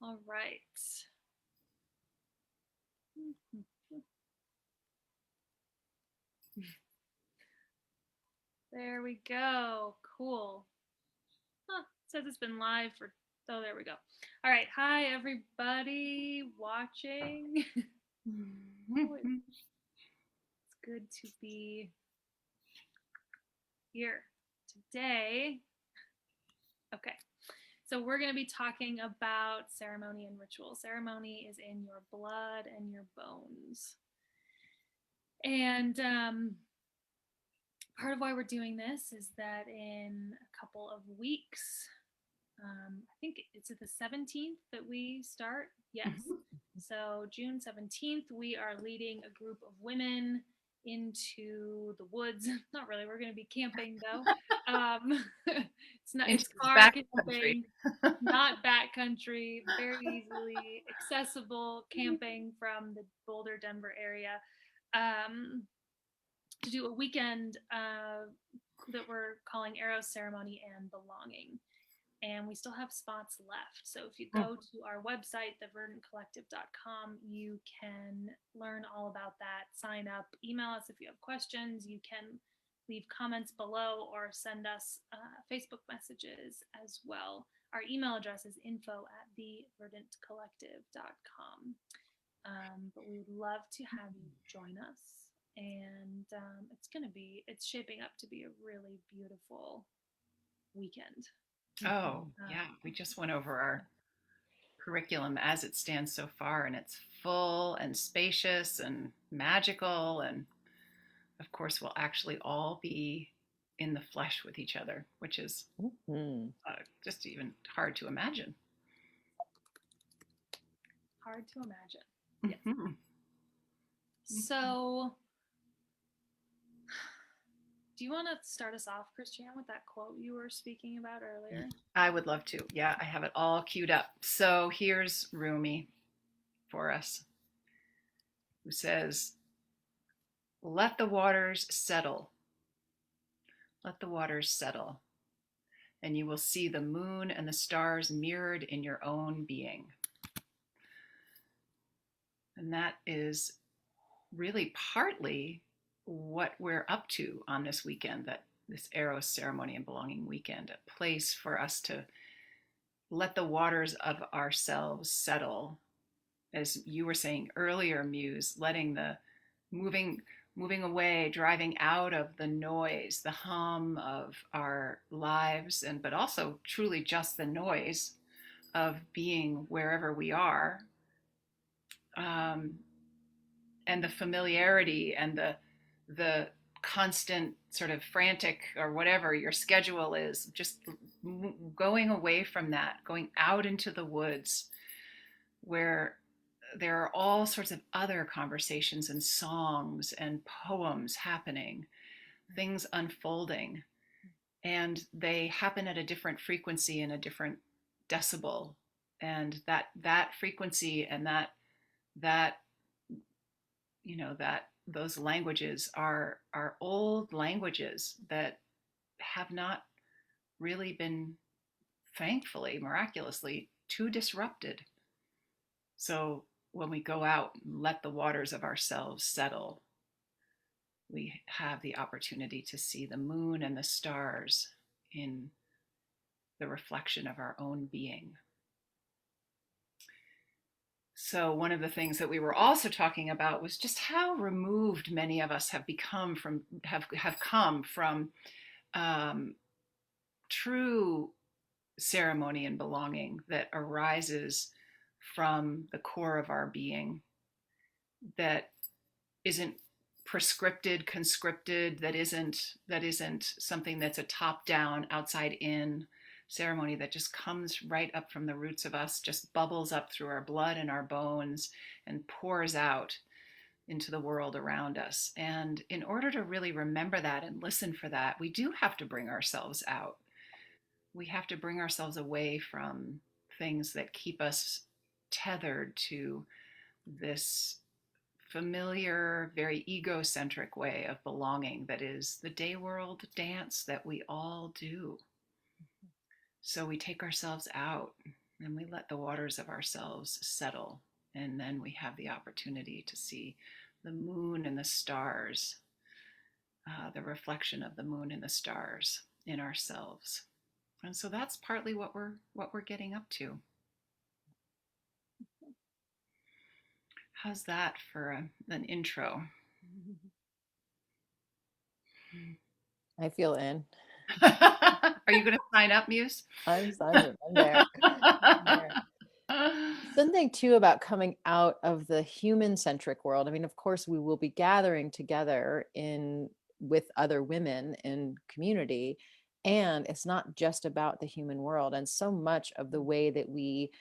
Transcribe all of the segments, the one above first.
All right. There we go. Cool. Huh, it says it's been live for, oh, there we go. All right. Hi, everybody watching. It's good to be here today. Okay. So we're going to be talking about ceremony and ritual. Ceremony is in your blood and your bones. And part of why we're doing this is that in a couple of weeks, I think it's at the 17th that we start. Yes. So June 17th, we are leading a group of women into the woods. Not really. We're going to be camping though. It's car camping, not backcountry, very easily accessible camping from the Boulder, Denver area. To do a weekend that we're calling Eros Ceremony and Belonging. And we still have spots left. So if you go to our website, theverdantcollective.com, you can learn all about that, sign up, email us if you have questions. You can leave comments below or send us Facebook messages as well. Our email address is info@theverdantcollective.com. But we would love to have you join us. And it's shaping up to be a really beautiful weekend. Oh, yeah. We just went over our curriculum as it stands so far, and it's full and spacious and magical. And of course, we'll actually all be in the flesh with each other, which is just even hard to imagine. Hard to imagine. Yes. So, do you want to start us off, Christiane, with that quote you were speaking about earlier? I would love to. Yeah, I have it all queued up. So here's Rumi for us, who says, "Let the waters settle. Let the waters settle, and you will see the moon and the stars mirrored in your own being." And that is really partly what we're up to on this weekend, that this Eros Ceremony and Belonging weekend, a place for us to let the waters of ourselves settle. As you were saying earlier, Muse, letting the moving away, driving out of the noise, the hum of our lives, and but also truly just the noise of being wherever we are, and the familiarity and the constant sort of frantic or whatever your schedule is, just going away from that, going out into the woods where there are all sorts of other conversations and songs and poems happening, things unfolding, and they happen at a different frequency and a different decibel. And that frequency and that that those languages are old languages that have not really been, thankfully, miraculously, too disrupted. So when we go out and let the waters of ourselves settle, we have the opportunity to see the moon and the stars in the reflection of our own being. So one of the things that we were also talking about was just how removed many of us have become from have come from true ceremony and belonging that arises from the core of our being, that isn't prescripted, conscripted, that isn't something that's a top down, outside in ceremony, that just comes right up from the roots of us, just bubbles up through our blood and our bones and pours out into the world around us. And in order to really remember that and listen for that, we do have to bring ourselves out. We have to bring ourselves away from things that keep us tethered to this familiar, very egocentric way of belonging that is the day world dance that we all do. So we take ourselves out and we let the waters of ourselves settle. And then we have the opportunity to see the moon and the stars, the reflection of the moon and the stars in ourselves. And so that's partly what we're getting up to. How's that for an intro? I feel in. Are you going to sign up, Muse? I'm silent. I'm there. I'm there. Something too about coming out of the human-centric world. I mean, of course, we will be gathering together in with other women in community, and it's not just about the human world. And so much of the way that we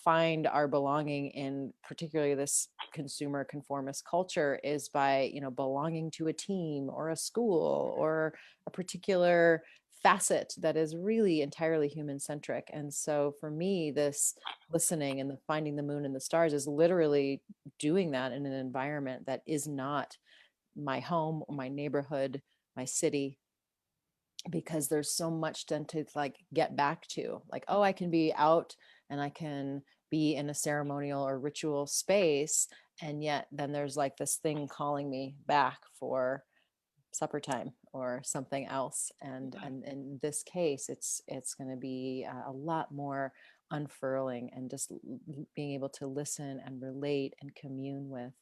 find our belonging in particularly this consumer conformist culture is by, belonging to a team or a school or a particular facet that is really entirely human centric. And so for me, this listening and the finding the moon and the stars is literally doing that in an environment that is not my home or my neighborhood, my city, because there's so much then to like get back to, like, oh, I can be out and I can be in a ceremonial or ritual space, and yet then there's like this thing calling me back for supper time or something else. And in this case, it's going to be a lot more unfurling and just being able to listen and relate and commune with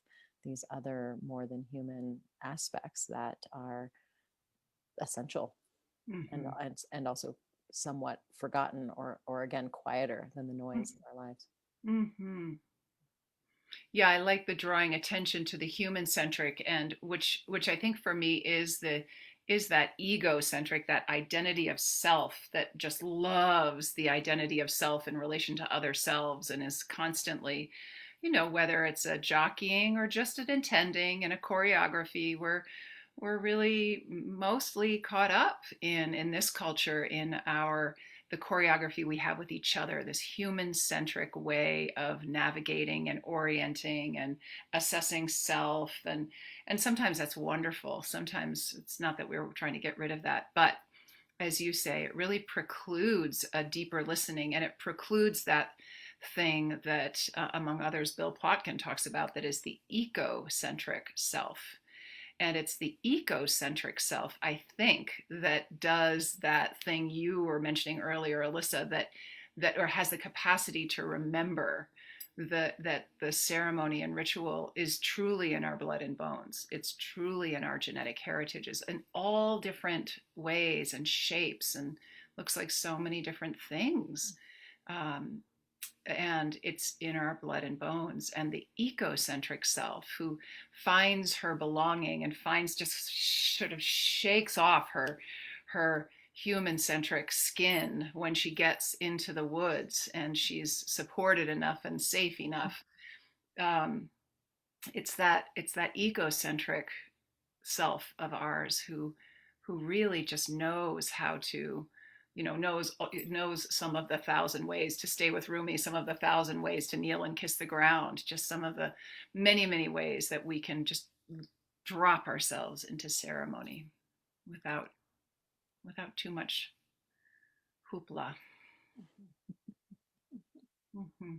these other more than human aspects that are essential, Mm-hmm. and also somewhat forgotten, or again quieter than the noise in our lives. Mm-hmm. Yeah, I like the drawing attention to the human centric, and which I think for me is that egocentric, that identity of self that just loves the identity of self in relation to other selves and is constantly, whether it's a jockeying or just an attending in a choreography, we're really mostly caught up in this culture in the choreography we have with each other, this human centric way of navigating and orienting and assessing self. And sometimes that's wonderful. Sometimes it's not that we're trying to get rid of that, but as you say, it really precludes a deeper listening, and it precludes that thing that, among others, Bill Plotkin talks about, that is the ecocentric self. And it's the ecocentric self, I think, that does that thing you were mentioning earlier, Alyssa, that or has the capacity to remember that the ceremony and ritual is truly in our blood and bones. It's truly in our genetic heritages in all different ways and shapes, and looks like so many different things. Um, and it's in our blood and bones. And the ecocentric self, who finds her belonging and finds, just sort of shakes off her human centric skin when she gets into the woods and she's supported enough and safe enough. um, it's that ecocentric self of ours who really just knows how to, knows some of the thousand ways to stay with Rumi, some of the thousand ways to kneel and kiss the ground, just some of the many, many ways that we can just drop ourselves into ceremony without too much hoopla. Mm-hmm.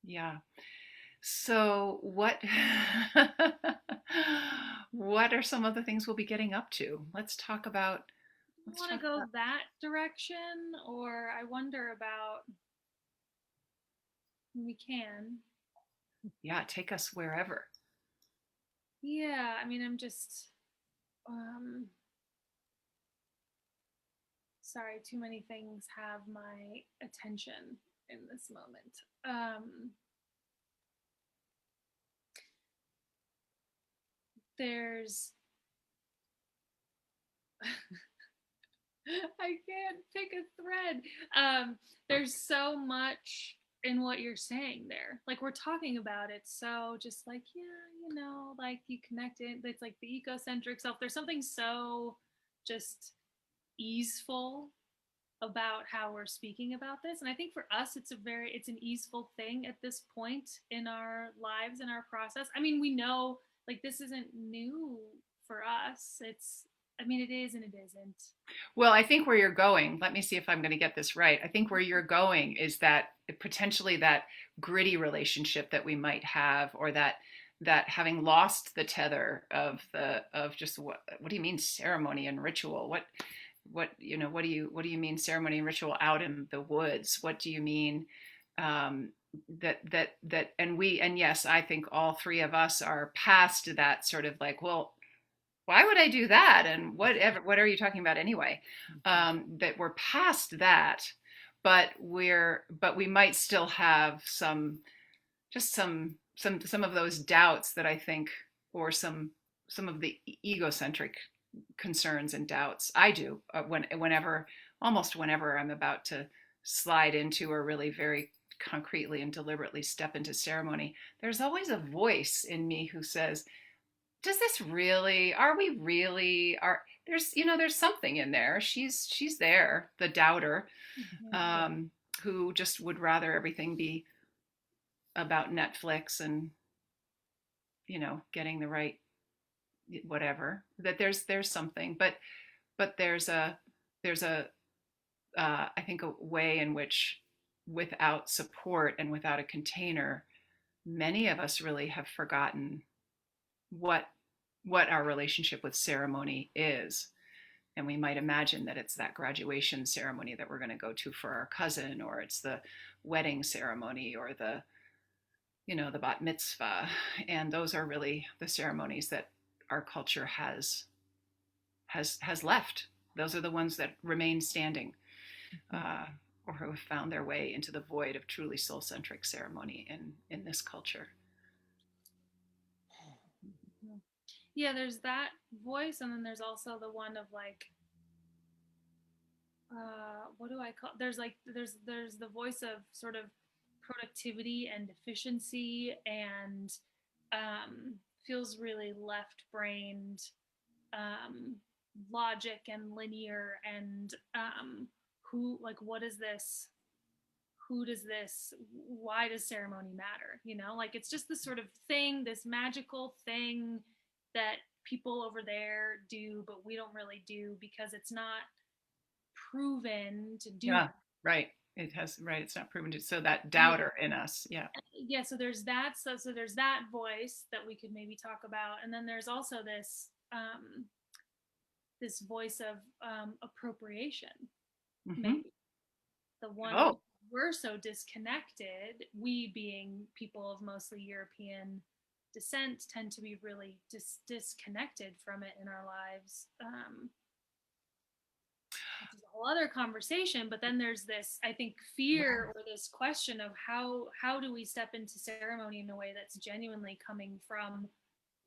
Yeah. So what are some of the things we'll be getting up to? You want to go that direction, or I wonder about, we can. Yeah, take us wherever. Yeah, I mean, I'm just, sorry, too many things have my attention in this moment. There's, I can't pick a thread. There's so much in what you're saying there. Like, we're talking about it, so just like, yeah, like you connect it. It's like the ecocentric self. There's something so just easeful about how we're speaking about this, and I think for us it's an easeful thing at this point in our lives, in our process. I mean, we know, like, this isn't new for us. It's I mean, it is and it isn't. Well, I think where you're going, let me see if I'm going to get this right. I think where you're going is that potentially that gritty relationship that we might have, or that having lost the tether of just what do you mean ceremony and ritual? What do you mean ceremony and ritual out in the woods? What do you mean and yes, I think all three of us are past that sort of like, well, why would I do that? And what are you talking about anyway? That we're past that, but we might still have some of those doubts that I think, or some of the egocentric concerns and doubts. I do almost whenever I'm about to slide into, or really very concretely and deliberately step into ceremony, there's always a voice in me who says, does this really, are we really, are there's something in there. She's there, the doubter, who just would rather everything be about Netflix and getting the right whatever. That there's something, but there's a I think a way in which, without support and without a container, many of us really have forgotten what our relationship with ceremony is. And we might imagine that it's that graduation ceremony that we're going to go to for our cousin, or it's the wedding ceremony, or the bat mitzvah. And those are really the ceremonies that our culture has left. Those are the ones that remain standing, or who have found their way into the void of truly soul-centric ceremony in this culture. Yeah, there's that voice, and then there's also the one of like, what do I call? There's the voice of sort of productivity and efficiency, and feels really left-brained, logic and linear, and what is this? Who does this? Why does ceremony matter? Like it's just this sort of thing, this magical thing that people over there do, but we don't really do because it's not proven to do. Yeah, right. It's not proven to. So that doubter in us, yeah. Yeah. So there's that. So there's that voice that we could maybe talk about, and then there's also this this voice of appropriation. Mm-hmm. Maybe the one we're so disconnected. We, being people of mostly European descent, tend to be really disconnected from it in our lives. Which is a whole other conversation, but then there's this, I think, fear or this question of how do we step into ceremony in a way that's genuinely coming from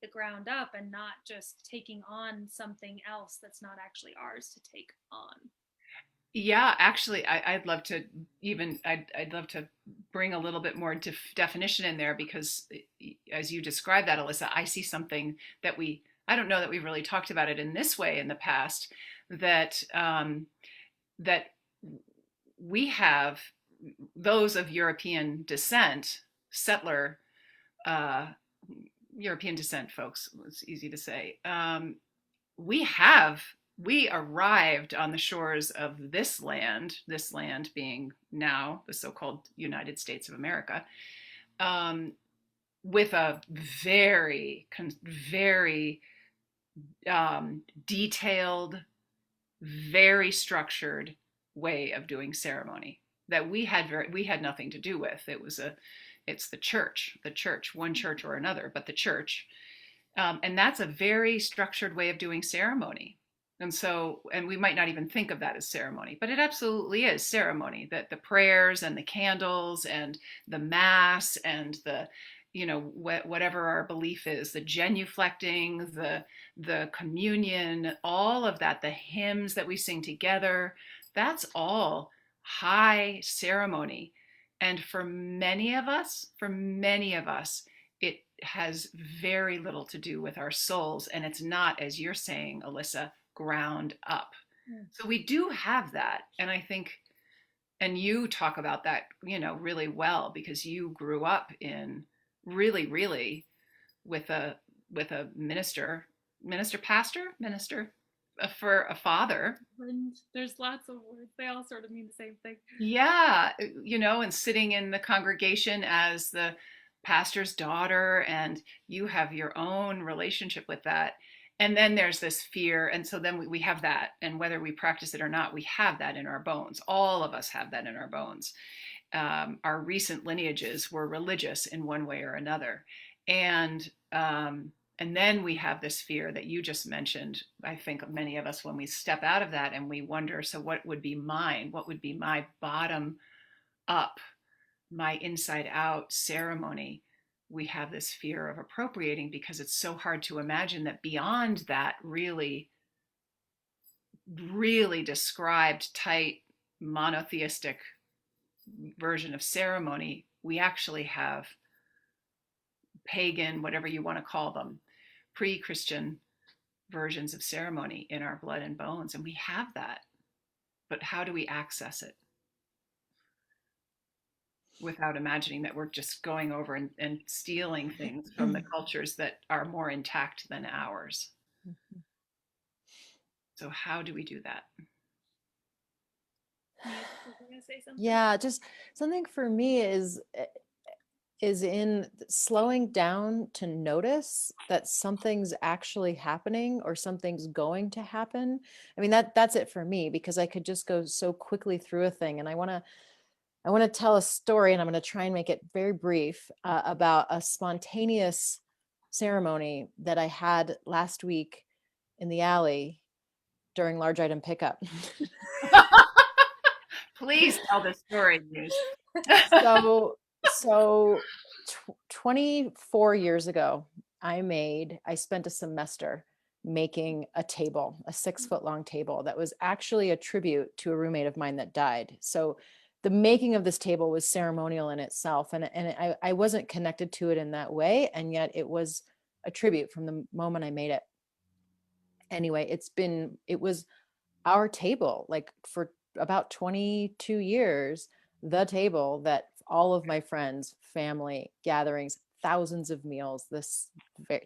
the ground up and not just taking on something else that's not actually ours to take on. Yeah, actually, I'd love to bring a little bit more definition in there, because as you describe that, Alyssa, I see something that I don't know that we've really talked about it in this way in the past, that that we have, those of European descent, settler European descent folks, it's easy to say, we arrived on the shores of this land being now the so-called United States of America, with a very detailed, very structured way of doing ceremony that we had nothing to do with. It's the church, one church or another, but the church. And that's a very structured way of doing ceremony. And we might not even think of that as ceremony, but it absolutely is ceremony. That the prayers and the candles and the mass and the, whatever our belief is, the genuflecting, the communion, all of that, the hymns that we sing together, that's all high ceremony. And for many of us, it has very little to do with our souls. And it's not, as you're saying, Alyssa, ground up. So we do have that. And I think, and you talk about that, really well, because you grew up in really with a minister, for a father. And there's lots of words. They all sort of mean the same thing. Yeah, and sitting in the congregation as the pastor's daughter, and you have your own relationship with that. And then there's this fear. And so then we have that. And whether we practice it or not, we have that in our bones. All of us have that in our bones. Our recent lineages were religious in one way or another. And then we have this fear that you just mentioned. I think many of us, when we step out of that and we wonder, so what would be mine? What would be my bottom up, my inside out ceremony? We have this fear of appropriating because it's so hard to imagine that beyond that really, really described, tight, monotheistic version of ceremony, we actually have pagan, whatever you want to call them, pre-Christian versions of ceremony in our blood and bones. And we have that. But how do we access it without imagining that we're just going over and stealing things from the cultures that are more intact than ours? So how do we do that? Muse, were you gonna say something? Yeah, just something for me is in slowing down to notice that something's actually happening or something's going to happen. I mean, that's it for me, because I could just go so quickly through a thing. And I want to tell a story, and I'm going to try and make it very brief, about a spontaneous ceremony that I had last week in the alley during large item pickup. Please tell the story, Muse. So 24 years ago, I spent a semester making a table, a 6-foot long table that was actually a tribute to a roommate of mine that died. So the making of this table was ceremonial in itself. And I wasn't connected to it in that way. And yet it was a tribute from the moment I made it. Anyway, it was our table, like for about 22 years, the table that all of my friends, family gatherings, thousands of meals, this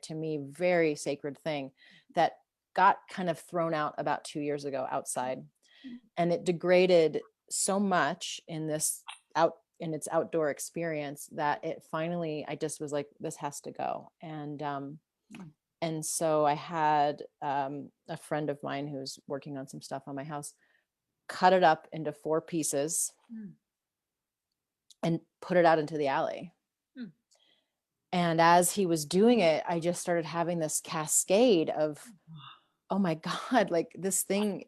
to me very sacred thing that got kind of thrown out about 2 years ago outside. And it degraded so much in its outdoor experience that it finally, I just was like, this has to go. And so I had a friend of mine who's working on some stuff on my house cut it up into 4 pieces and put it out into the alley. And as he was doing it, I just started having this cascade of, oh my God, like this thing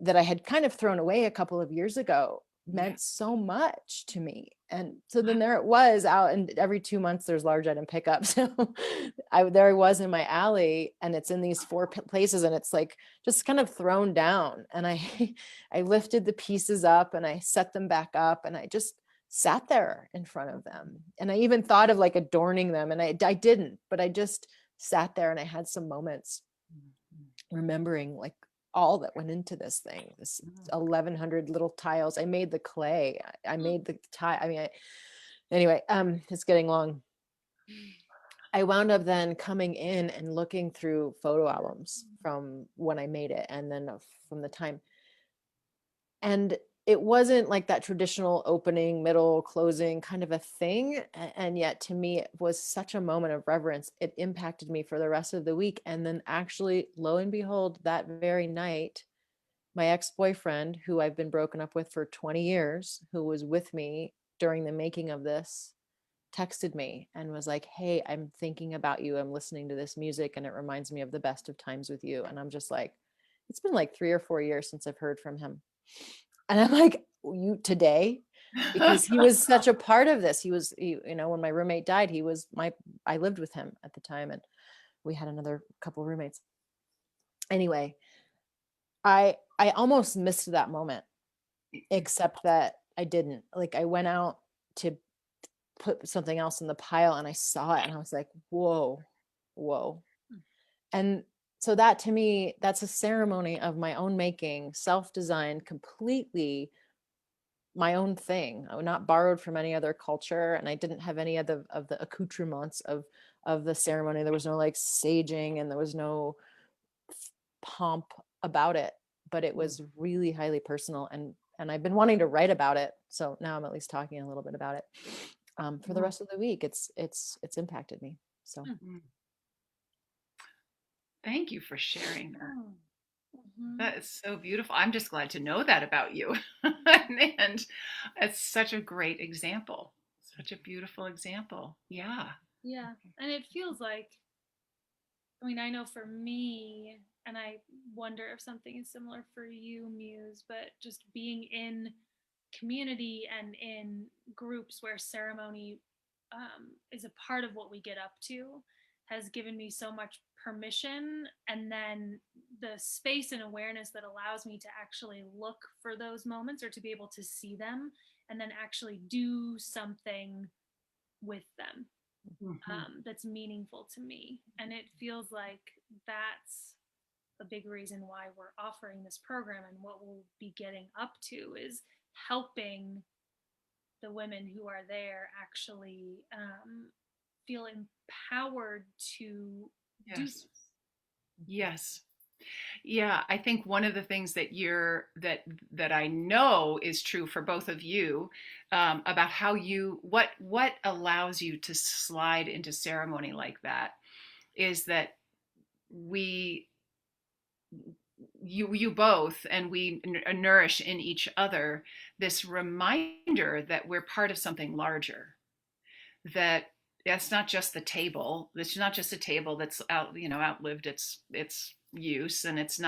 that I had kind of thrown away a couple of years ago meant so much to me. And so then there it was out, and every 2 months there's large item pickup. So there I was in my alley, and it's in these 4 places, and it's like just kind of thrown down. And I lifted the pieces up and I set them back up, and I just sat there in front of them. And I even thought of like adorning them, and I didn't, but I just sat there and I had some moments remembering like all that went into this thing, this 1,100 little tiles. I made the clay. I made the tile. I mean, anyway, it's getting long. I wound up then coming in and looking through photo albums from when I made it, and then from the time. And it wasn't like that traditional opening, middle, closing kind of a thing. And yet to me, it was such a moment of reverence. It impacted me for the rest of the week. And then actually, lo and behold, that very night, my ex-boyfriend, who I've been broken up with for 20 years, who was with me during the making of this, texted me and was like, hey, I'm thinking about you. I'm listening to this music and it reminds me of the best of times with you. And I'm just like, it's been like 3 or 4 years since I've heard from him. And I'm like, you today? Because he was such a part of this. When my roommate died, I lived with him at the time, and we had another couple of roommates. Anyway, I almost missed that moment, except that I didn't. Like, I went out to put something else in the pile and I saw it and I was like, whoa. And so that, to me, that's a ceremony of my own making, self-designed, completely my own thing. I was not borrowed from any other culture, and I didn't have any of the accoutrements of the ceremony. There was no like saging, and there was no pomp about it, but it was really highly personal, and I've been wanting to write about it. So now I'm at least talking a little bit about it. For the rest of the week, it's impacted me. So Mm. Thank you for sharing that. Mhm. That is so beautiful. I'm just glad to know that about you. And it's such a great example. Such a beautiful example. Yeah. Yeah. And it feels like, I mean, I know for me, and I wonder if something is similar for you, Muse, but just being in community and in groups where ceremony is a part of what we get up to has given me so much permission, and then the space and awareness that allows me to actually look for those moments or to be able to see them and then actually do something with them Mhm. that's meaningful to me. And it feels like that's a big reason why we're offering this program, and what we'll be getting up to is helping the women who are there actually feel empowered to do Yes. this. Yes. Yeah, I think one of the things that I know is true for both of you, about how what allows you to slide into ceremony like that is that we you both and we nourish in each other this reminder that we're part of something larger, that that's not just the table. It's not just a table that's outlived its use, and it's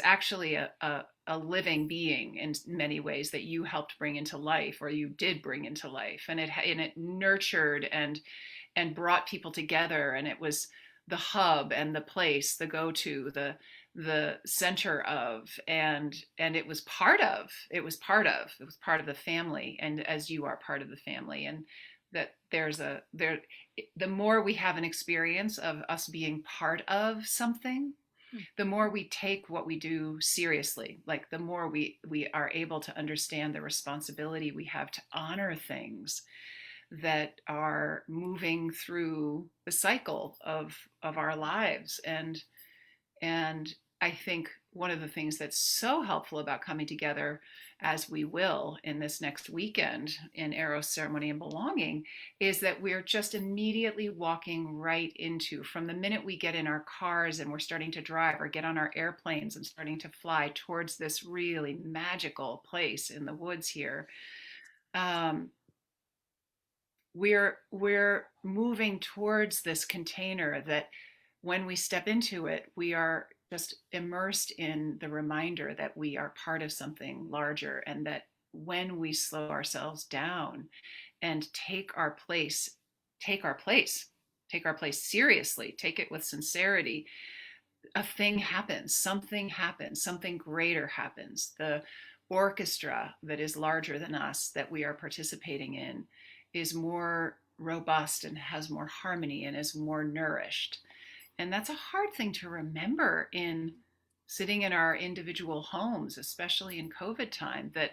actually a living being in many ways that you helped bring into life, or you did bring into life, and it nurtured and brought people together, and it was the hub and the place, the go-to, the center of, and it was part of the family, and as you are part of the family, and that the more we have an experience of us being part of something, the more we take what we do seriously, like the more we are able to understand the responsibility we have to honor things that are moving through the cycle of our lives. And I think one of the things that's so helpful about coming together, as we will in this next weekend in Eros Ceremony and Belonging, is that we're just immediately walking right into, from the minute we get in our cars and we're starting to drive or get on our airplanes and starting to fly towards this really magical place in the woods here, um, we're moving towards this container that when we step into it, we are just immersed in the reminder that we are part of something larger, and that when we slow ourselves down and take our place, take our place seriously, take it with sincerity, a thing happens, something greater happens. The orchestra that is larger than us, that we are participating in, is more robust and has more harmony and is more nourished. And that's a hard thing to remember in sitting in our individual homes, especially in COVID time, that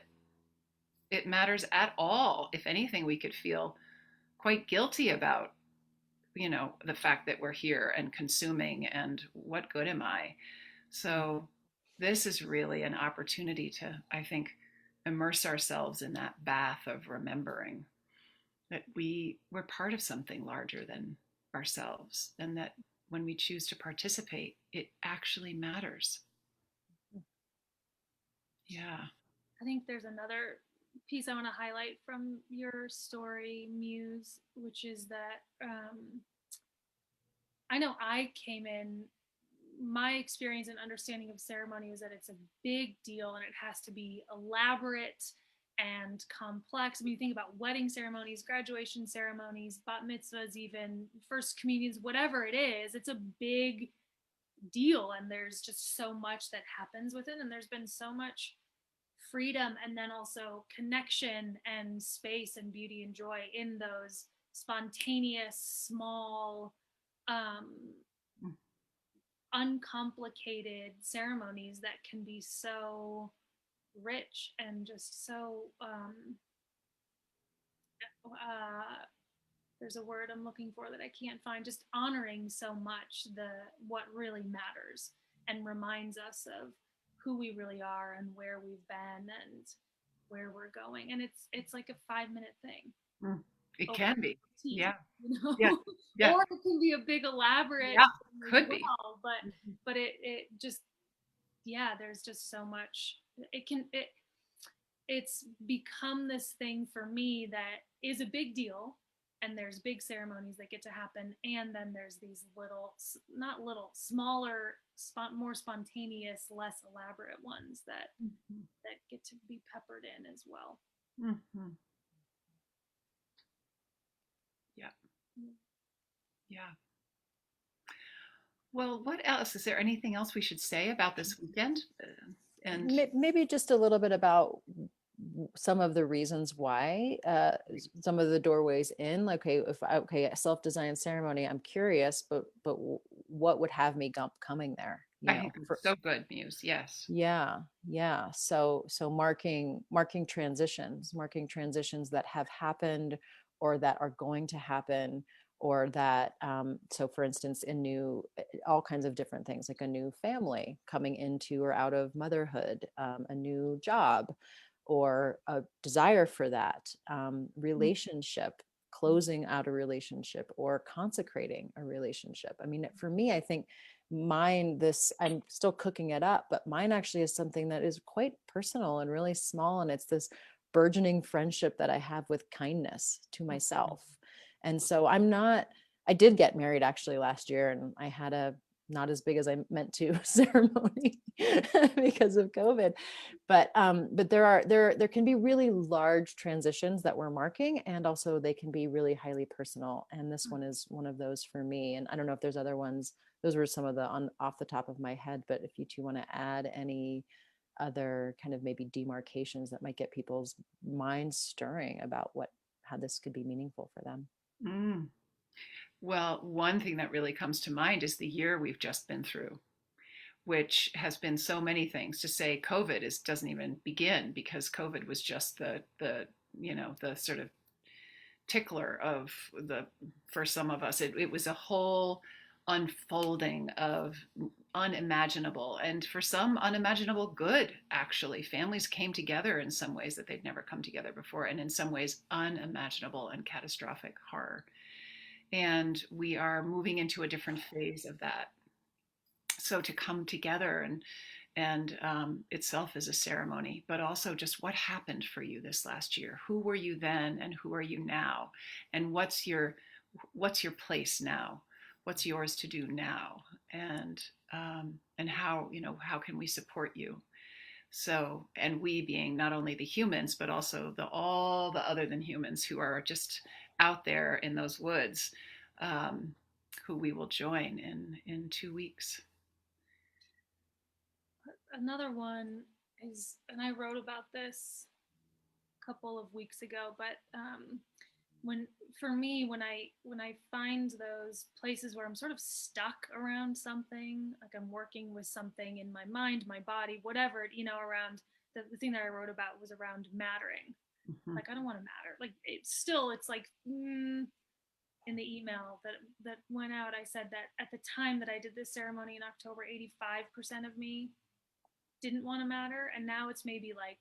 it matters at all. If anything, we could feel quite guilty about, the fact that we're here and consuming, and what good am I? So this is really an opportunity to, I think, immerse ourselves in that bath of remembering that we're part of something larger than ourselves, and that when we choose to participate, it actually matters. Yeah. I think there's another piece I want to highlight from your story, Muse, which is that I know I came in, my experience and understanding of ceremony is that it's a big deal and it has to be elaborate and complex. I mean, you think about wedding ceremonies, graduation ceremonies, bat mitzvahs, even first communions, whatever it is, it's a big deal. And there's just so much that happens with it. And there's been so much freedom and then also connection and space and beauty and joy in those spontaneous, small, um, uncomplicated ceremonies that can be so rich and just so there's a word I'm looking for that I can't find, just honoring so much the what really matters. and reminds us of who we really are and where we've been and where we're going. And it's like a 5-minute thing. Mm. It Over can be. tea, Yeah. you know? Yeah. Yeah. Or it can be a big elaborate Yeah. thing as Could be. well. But it just, yeah, there's just so much. It's become this thing for me that is a big deal, and there's big ceremonies that get to happen, and then there's these little, not little, smaller, more spontaneous, less elaborate ones that Mm-hmm. that get to be peppered in as well. Mm-hmm. Yeah. Yeah. Well, what else? Is there anything else we should say about this weekend? And Maybe just a little bit about some of the reasons why, some of the doorways in. Like, okay, a self-designed ceremony, I'm curious, but what would have me coming there, I think it's so good, Muse. Yes. Yeah. So marking transitions, that have happened or that are going to happen, or that, so for instance, all kinds of different things, like a new family coming into or out of motherhood, a new job, or a desire for that, relationship, closing out a relationship, or consecrating a relationship. I mean, for me, I think I'm still cooking it up, but mine actually is something that is quite personal and really small. And it's this burgeoning friendship that I have with kindness to myself. And so I did get married actually last year, and I had a not as big as I meant to ceremony because of COVID. But there can be really large transitions that we're marking, and also they can be really highly personal. And this one is one of those for me. And I don't know if there's other ones. Those were some of the off the top of my head, but if you two want to add any other kind of maybe demarcations that might get people's minds stirring about how this could be meaningful for them. Mm. Well, one thing that really comes to mind is the year we've just been through, which has been so many things. To say COVID doesn't even begin, because COVID was just the the sort of tickler of for some of us. It was a whole unfolding of unimaginable, and for some unimaginable good. Actually, families came together in some ways that they'd never come together before, and in some ways unimaginable and catastrophic horror. And we are moving into a different phase of that. So to come together and itself is a ceremony, but also just what happened for you this last year. Who were you then, and who are you now, and what's your place now? What's yours to do now, and how can we support you? So, and we being not only the humans, but also all the other than humans who are just out there in those woods, um, who we will join in 2 weeks. Another one is, and I wrote about this a couple of weeks ago, but when for me, when I find those places where I'm sort of stuck around something, like I'm working with something in my mind, my body, whatever, around the thing that I wrote about was around mattering. Mm-hmm. Like, I don't want to matter. Like, it's like, in the email that went out, I said that at the time that I did this ceremony in October, 85% of me didn't want to matter, and now it's maybe like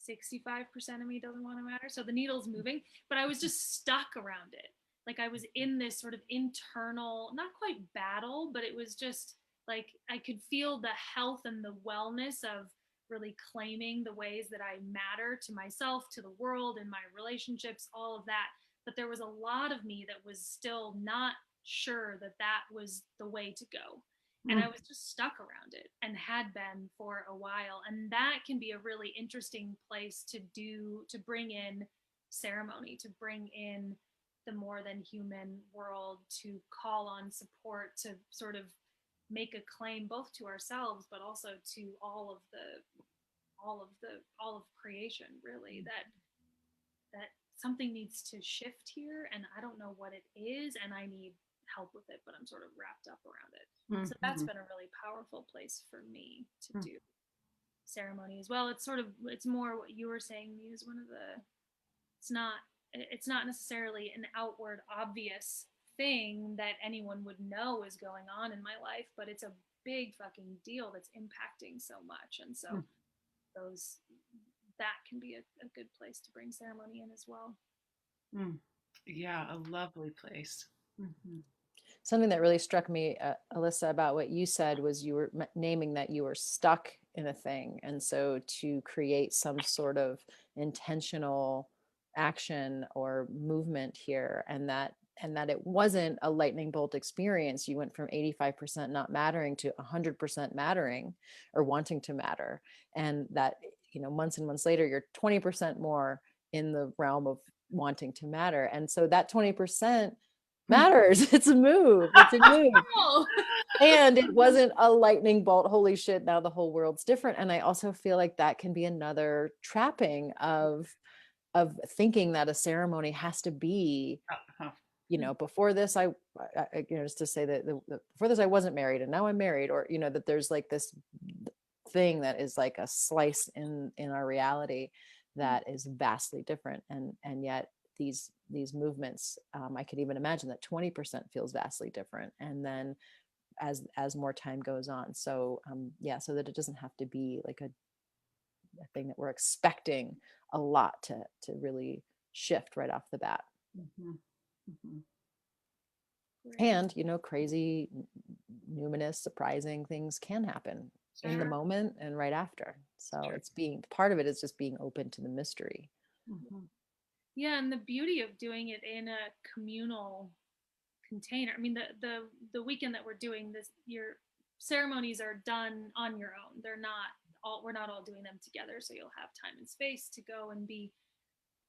65% of me doesn't want to matter. So the needle's moving, but I was just stuck around it. Like, I was in this sort of internal, not quite battle, but it was just like I could feel the health and the wellness of really claiming the ways that I matter to myself, to the world, in my relationships, all of that. But there was a lot of me that was still not sure that that was the way to go. And I was just stuck around it, and had been for a while. And that can be a really interesting place to bring in ceremony, to bring in the more than human world, to call on support, to sort of make a claim both to ourselves, but also to all of creation, really, that something needs to shift here, and I don't know what it is, and I need help with it, but I'm sort of wrapped up around it. Mm-hmm. So that's been a really powerful place for me to do ceremony as well. It's more what you were saying, Muse. It's not necessarily an outward obvious thing that anyone would know is going on in my life, but it's a big fucking deal that's impacting so much. And so those that can be a good place to bring ceremony in as well. Yeah, a lovely place. Something that really struck me, Alyssa, about what you said was you were naming that you were stuck in a thing. And so to create some sort of intentional action or movement here, and that it wasn't a lightning bolt experience. You went from 85% not mattering to 100% mattering or wanting to matter. And that, months and months later, you're 20% more in the realm of wanting to matter. And so that 20% matters. It's a move. It's a move. And it wasn't a lightning bolt. Holy shit, now the whole world's different. And I also feel like that can be another trapping of thinking that a ceremony has to be, before this, just to say that before this, I wasn't married and now I'm married, or, that there's like this thing that is like a slice in our reality that is vastly different. And yet these movements, I could even imagine that 20% feels vastly different. And then as more time goes on. So so that it doesn't have to be like a thing that we're expecting a lot to really shift right off the bat. And crazy, numinous, surprising things can happen in the moment and right after. So it's being part of it is just being open to the mystery. Yeah, and the beauty of doing it in a communal container. I mean, the weekend that we're doing this, your ceremonies are done on your own. We're not all doing them together, so you'll have time and space to go and be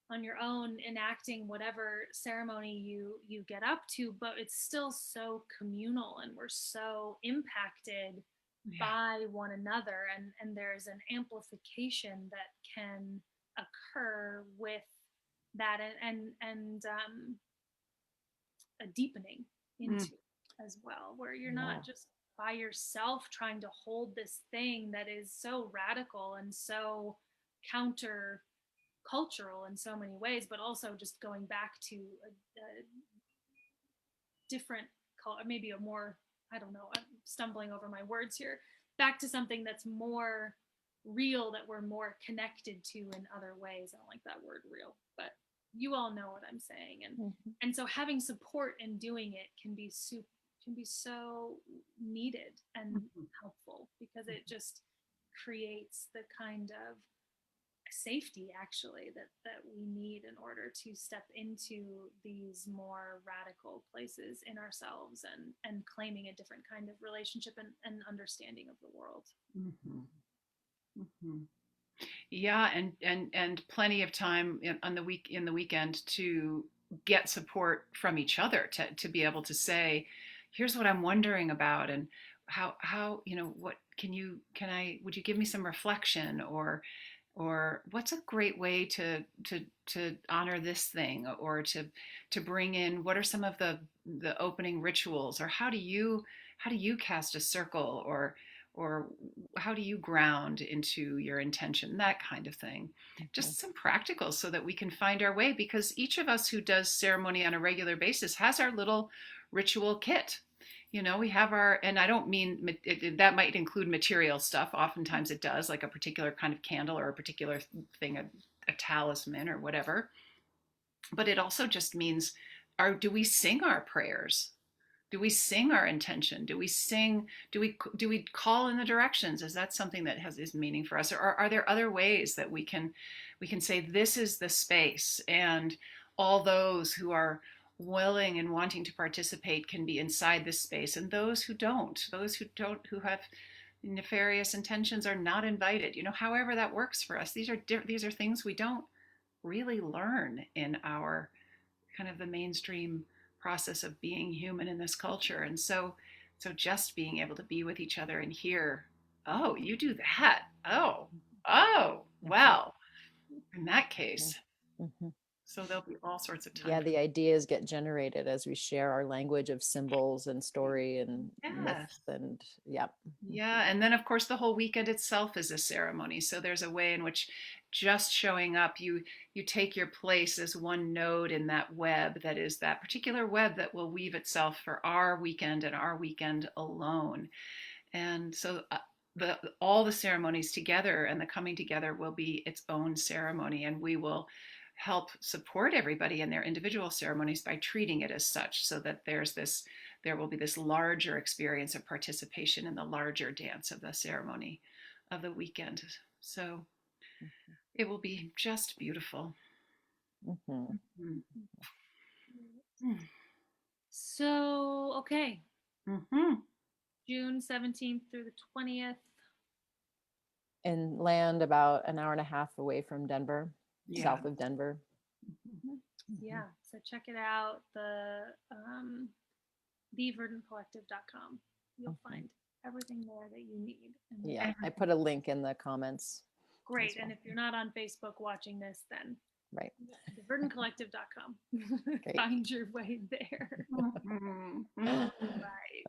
on your own enacting whatever ceremony you get up to, but it's still so communal, and we're so impacted by one another, and there's an amplification that can occur with that, and a deepening into as well, where you're not just by yourself trying to hold this thing that is so radical and so counter cultural in so many ways, but also just going back to a different color, maybe a more, I don't know, I'm stumbling over my words here, back to something that's more real, that we're more connected to in other ways. I don't like that word real, but you all know what I'm saying. And so having support in doing it can be so needed and helpful, because it just creates the kind of safety actually that we need in order to step into these more radical places in ourselves, and claiming a different kind of relationship and understanding of the world. Yeah, and plenty of time in the weekend to get support from each other, to be able to say, here's what I'm wondering about, and how what would you give me some reflection, or what's a great way to honor this thing, or to bring in, what are some of the opening rituals, or how do you cast a circle, or how do you ground into your intention, that kind of thing. Just some practicals so that we can find our way, because each of us who does ceremony on a regular basis has our little ritual kit. We have and I don't mean that might include material stuff. Oftentimes it does, like a particular kind of candle or a particular thing, a talisman or whatever. But it also just means, do we sing our prayers? Do we sing our intention? Do we call in the directions? Is that something that is meaning for us? Or are there other ways that we can say, this is the space, and all those who are willing and wanting to participate can be inside this space, and those who who have nefarious intentions are not invited. However that works for us. These are things we don't really learn in our kind of the mainstream process of being human in this culture. And so just being able to be with each other and hear, oh, you do that. Oh, well, in that case. So there'll be all sorts of time. Yeah, the ideas get generated as we share our language of symbols and story and myth, and Yeah, and then of course the whole weekend itself is a ceremony. So there's a way in which just showing up. You take your place as one node in that web that is that particular web that will weave itself for our weekend and our weekend alone. And so all the ceremonies together and the coming together will be its own ceremony, and we will help support everybody in their individual ceremonies by treating it as such, so that there will be this larger experience of participation in the larger dance of the ceremony of the weekend. So it will be just beautiful. Mhm. Mm-hmm. So, okay. Mm-hmm. June 17th through the 20th. And land about an hour and a half away from Denver, south of Denver. Yeah, so check it out. TheVerdantCollective.com. You'll find everything there that you need. And Yeah, I put a link in the comments. great. well. And if you're not on Facebook watching this, then Right. TheVerdantCollective.com. Find your way there. Right.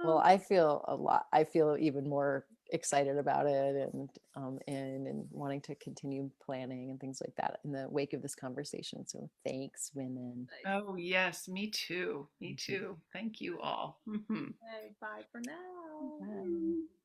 Well, I feel even more excited about it, and wanting to continue planning and things like that in the wake of this conversation. So thanks, women. Oh yes, me too. Me too. Thank you all. Okay, bye for now. Bye.